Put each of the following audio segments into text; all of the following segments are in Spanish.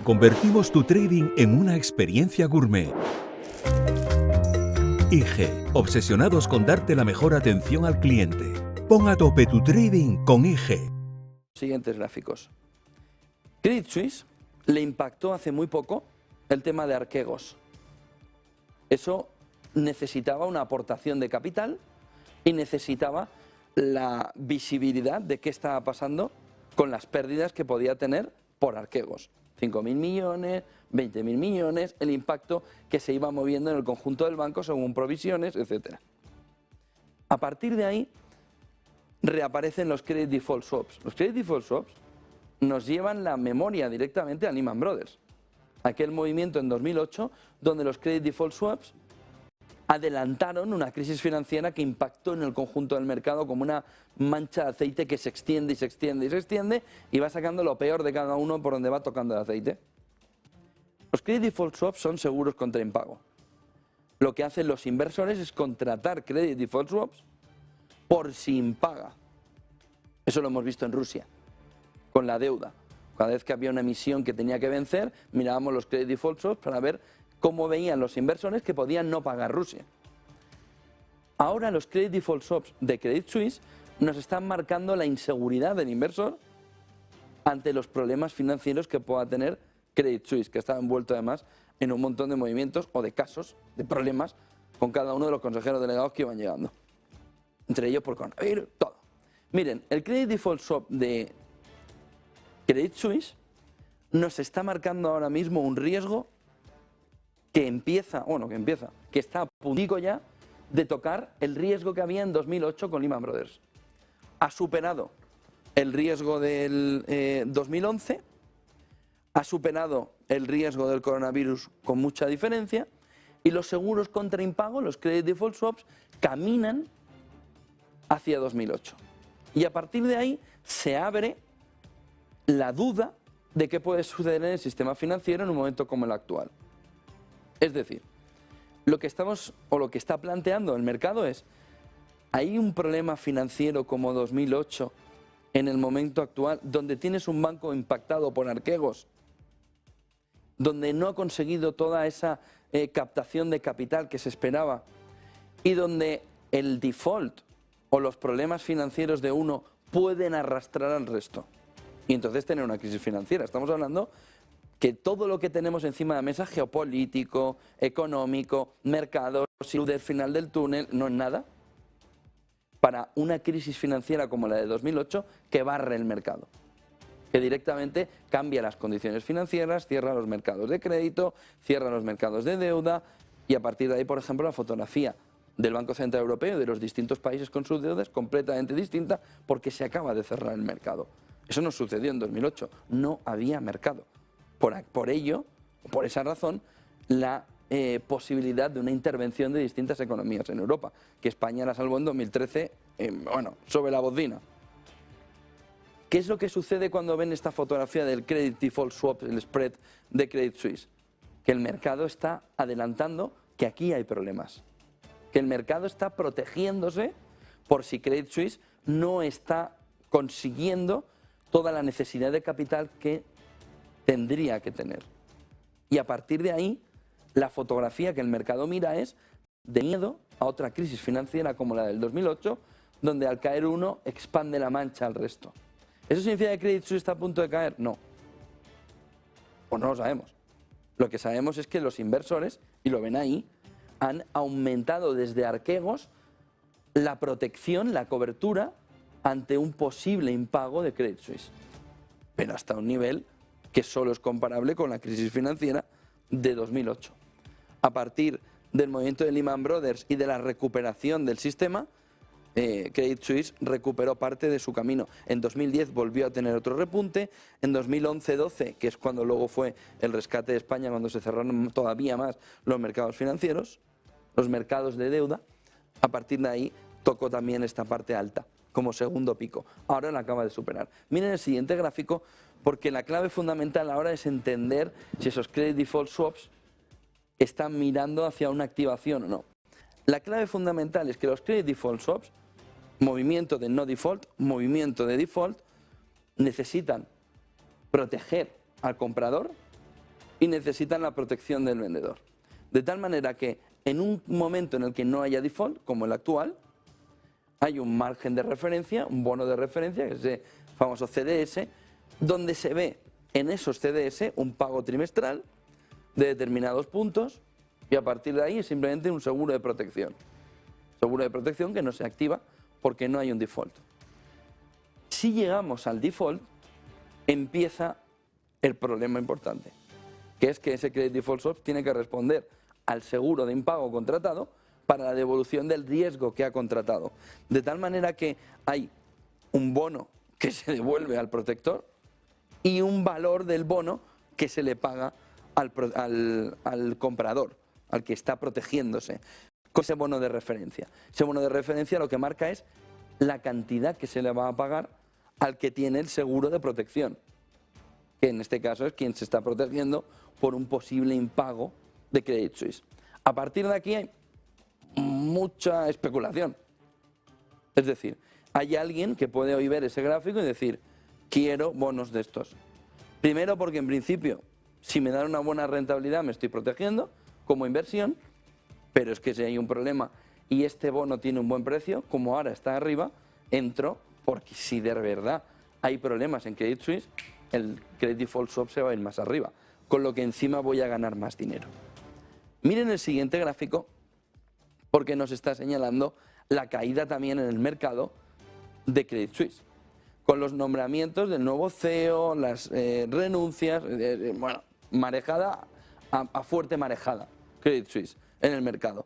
Convertimos tu trading en una experiencia gourmet. IG, obsesionados con darte la mejor atención al cliente. Pon a tope tu trading con IG. Siguientes gráficos. Credit Suisse le impactó hace muy poco el tema de Archegos. Eso necesitaba una aportación de capital y necesitaba la visibilidad de qué estaba pasando con las pérdidas que podía tener por Archegos. 5.000 millones, 20.000 millones, el impacto que se iba moviendo en el conjunto del banco según provisiones, etc. A partir de ahí reaparecen los Credit Default Swaps. Los Credit Default Swaps nos llevan la memoria directamente a Lehman Brothers. Aquel movimiento en 2008 donde los Credit Default Swaps adelantaron una crisis financiera que impactó en el conjunto del mercado como una mancha de aceite que se extiende y se extiende y se extiende y va sacando lo peor de cada uno por donde va tocando el aceite. Los Credit Default Swaps son seguros contra impago. Lo que hacen los inversores es contratar Credit Default Swaps por si impaga. Eso lo hemos visto en Rusia, con la deuda. Cada vez que había una emisión que tenía que vencer, mirábamos los Credit Default Swaps para ver cómo veían los inversores que podían no pagar Rusia. Ahora los Credit Default Swaps de Credit Suisse nos están marcando la inseguridad del inversor ante los problemas financieros que pueda tener Credit Suisse, que está envuelto además en un montón de movimientos o de casos, de problemas con cada uno de los consejeros delegados que iban llegando. Entre ellos por coronavirus, todo. Miren, el Credit Default Swap de Credit Suisse nos está marcando ahora mismo un riesgo que está a puntico ya de tocar el riesgo que había en 2008 con Lehman Brothers. Ha superado el riesgo del 2011, ha superado el riesgo del coronavirus con mucha diferencia y los seguros contra impago, los Credit Default Swaps, caminan hacia 2008. Y a partir de ahí se abre la duda de qué puede suceder en el sistema financiero en un momento como el actual. Es decir, lo que está planteando el mercado es, ¿hay un problema financiero como 2008 en el momento actual donde tienes un banco impactado por Archegos, donde no ha conseguido toda esa captación de capital que se esperaba y donde el default o los problemas financieros de uno pueden arrastrar al resto y entonces tener una crisis financiera? Estamos hablando que todo lo que tenemos encima de la mesa, geopolítico, económico, mercados, luz del final del túnel, no es nada para una crisis financiera como la de 2008 que barre el mercado, que directamente cambia las condiciones financieras, cierra los mercados de crédito, cierra los mercados de deuda y a partir de ahí, por ejemplo, la fotografía del Banco Central Europeo y de los distintos países con sus deudas es completamente distinta porque se acaba de cerrar el mercado. Eso no sucedió en 2008, no había mercado. Por ello, por esa razón, la posibilidad de una intervención de distintas economías en Europa, que España la salvó en 2013, sobre la bocina. ¿Qué es lo que sucede cuando ven esta fotografía del Credit Default Swap, el spread de Credit Suisse? Que el mercado está adelantando que aquí hay problemas, que el mercado está protegiéndose por si Credit Suisse no está consiguiendo toda la necesidad de capital que tendría que tener. Y a partir de ahí, la fotografía que el mercado mira es de miedo a otra crisis financiera como la del 2008, donde al caer uno expande la mancha al resto. ¿Eso significa que Credit Suisse está a punto de caer? No. Pues no lo sabemos. Lo que sabemos es que los inversores, y lo ven ahí, han aumentado desde Archegos la protección, la cobertura ante un posible impago de Credit Suisse. Pero hasta un nivel que solo es comparable con la crisis financiera de 2008. A partir del movimiento de Lehman Brothers y de la recuperación del sistema, Credit Suisse recuperó parte de su camino. En 2010 volvió a tener otro repunte, en 2011-12, que es cuando luego fue el rescate de España, cuando se cerraron todavía más los mercados financieros, los mercados de deuda, a partir de ahí tocó también esta parte alta, como segundo pico. Ahora la acaba de superar. Miren el siguiente gráfico, porque la clave fundamental ahora es entender si esos Credit Default Swaps están mirando hacia una activación o no. La clave fundamental es que los Credit Default Swaps, movimiento de no default, movimiento de default, necesitan proteger al comprador y necesitan la protección del vendedor. De tal manera que en un momento en el que no haya default, como el actual, hay un margen de referencia, un bono de referencia, que es el famoso CDS, donde se ve en esos CDS un pago trimestral de determinados puntos y a partir de ahí es simplemente un seguro de protección. Seguro de protección que no se activa porque no hay un default. Si llegamos al default, empieza el problema importante, que es que ese Credit Default Swap tiene que responder al seguro de impago contratado para la devolución del riesgo que ha contratado. De tal manera que hay un bono que se devuelve al protector y un valor del bono que se le paga al comprador, al que está protegiéndose, con ese bono de referencia. Ese bono de referencia lo que marca es la cantidad que se le va a pagar al que tiene el seguro de protección, que en este caso es quien se está protegiendo por un posible impago de Credit Suisse. A partir de aquí hay mucha especulación. Es decir, hay alguien que puede hoy ver ese gráfico y decir, quiero bonos de estos. Primero porque en principio, si me dan una buena rentabilidad me estoy protegiendo como inversión, pero es que si hay un problema y este bono tiene un buen precio, como ahora está arriba, entro porque si de verdad hay problemas en Credit Suisse, el Credit Default Swap se va a ir más arriba, con lo que encima voy a ganar más dinero. Miren el siguiente gráfico, porque nos está señalando la caída también en el mercado de Credit Suisse, con los nombramientos del nuevo CEO, las renuncias, bueno, marejada a fuerte marejada, Credit Suisse en el mercado.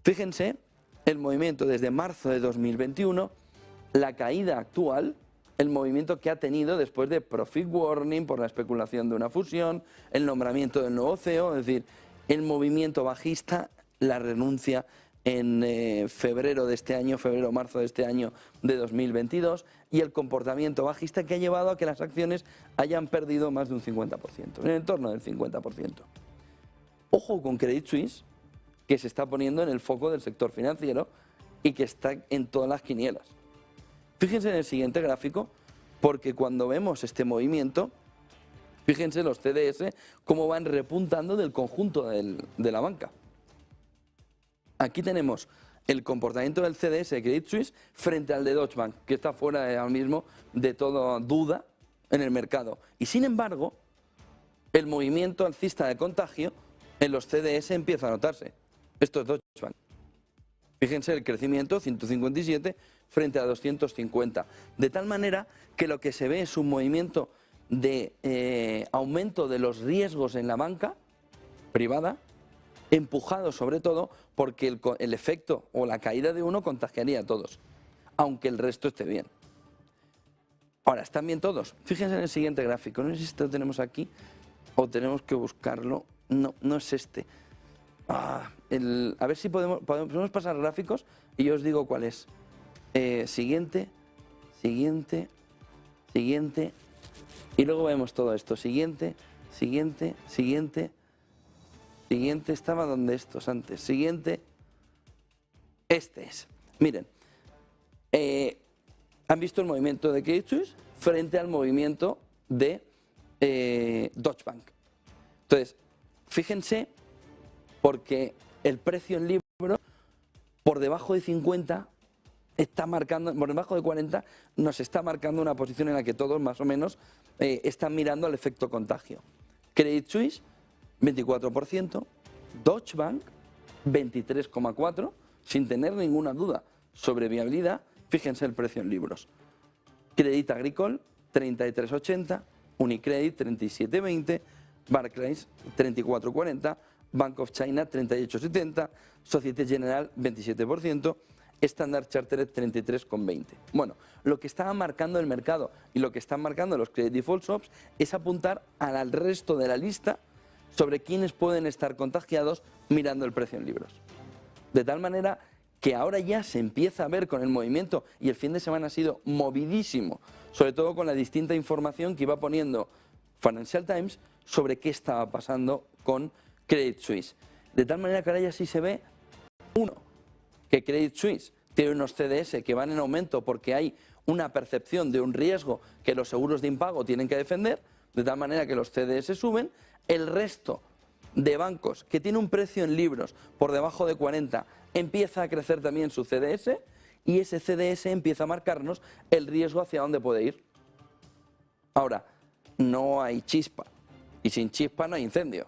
Fíjense el movimiento desde marzo de 2021, la caída actual, el movimiento que ha tenido después de Profit Warning por la especulación de una fusión, el nombramiento del nuevo CEO, es decir, el movimiento bajista, la renuncia en febrero de este año, febrero-marzo de este año de 2022, y el comportamiento bajista que ha llevado a que las acciones hayan perdido más de un 50%, en el entorno del 50%. Ojo con Credit Suisse, que se está poniendo en el foco del sector financiero y que está en todas las quinielas. Fíjense en el siguiente gráfico, porque cuando vemos este movimiento, fíjense los CDS cómo van repuntando del conjunto de la banca. Aquí tenemos el comportamiento del CDS de Credit Suisse frente al de Deutsche Bank, que está fuera ahora mismo de toda duda en el mercado. Y sin embargo, el movimiento alcista de contagio en los CDS empieza a notarse. Esto es Deutsche Bank. Fíjense el crecimiento, 157 frente a 250. De tal manera que lo que se ve es un movimiento de aumento de los riesgos en la banca privada, empujado sobre todo porque el efecto o la caída de uno contagiaría a todos, aunque el resto esté bien. Ahora, ¿están bien todos? Fíjense en el siguiente gráfico. No sé si esto lo tenemos aquí o tenemos que buscarlo. No, no es este. A ver si podemos pasar gráficos y yo os digo cuál es. Siguiente, siguiente, siguiente. Y luego vemos todo esto. Siguiente, siguiente, siguiente. Siguiente, estaba donde estos antes. Siguiente. Este es. Miren. ¿Han visto el movimiento de Credit Suisse frente al movimiento de Deutsche Bank? Entonces, fíjense, porque el precio en libro por debajo de 50 está marcando, por debajo de 40 nos está marcando una posición en la que todos más o menos están mirando al efecto contagio. Credit Suisse 24%, Deutsche Bank 23,4%, sin tener ninguna duda sobre viabilidad. Fíjense el precio en libros. Crédit Agricole 33,80, Unicredit 37,20, Barclays 34,40, Bank of China 38,70, Société Générale 27%, Standard Chartered 33,20. Bueno, lo que está marcando el mercado y lo que están marcando los Credit Default Swaps es apuntar al resto de la lista sobre quiénes pueden estar contagiados mirando el precio en libros. De tal manera que ahora ya se empieza a ver con el movimiento, y el fin de semana ha sido movidísimo, sobre todo con la distinta información que iba poniendo Financial Times sobre qué estaba pasando con Credit Suisse. De tal manera que ahora ya sí se ve, uno, que Credit Suisse tiene unos CDS que van en aumento porque hay una percepción de un riesgo que los seguros de impago tienen que defender. De tal manera que los CDS suben, el resto de bancos que tiene un precio en libros por debajo de 40 empieza a crecer también su CDS y ese CDS empieza a marcarnos el riesgo hacia dónde puede ir. Ahora, no hay chispa y sin chispa no hay incendio.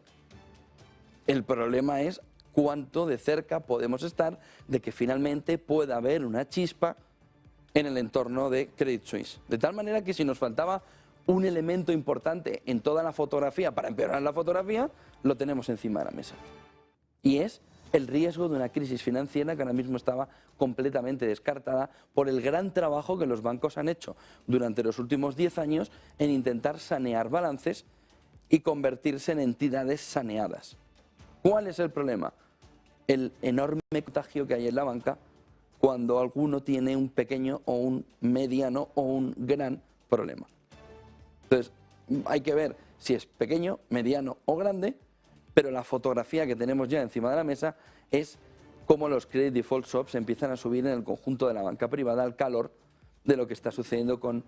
El problema es cuánto de cerca podemos estar de que finalmente pueda haber una chispa en el entorno de Credit Suisse. De tal manera que si nos faltaba un elemento importante en toda la fotografía para empeorar la fotografía, lo tenemos encima de la mesa. Y es el riesgo de una crisis financiera que ahora mismo estaba completamente descartada por el gran trabajo que los bancos han hecho durante los últimos 10 años en intentar sanear balances y convertirse en entidades saneadas. ¿Cuál es el problema? El enorme contagio que hay en la banca cuando alguno tiene un pequeño o un mediano o un gran problema. Entonces, hay que ver si es pequeño, mediano o grande, pero la fotografía que tenemos ya encima de la mesa es cómo los credit default swaps empiezan a subir en el conjunto de la banca privada al calor de lo que está sucediendo con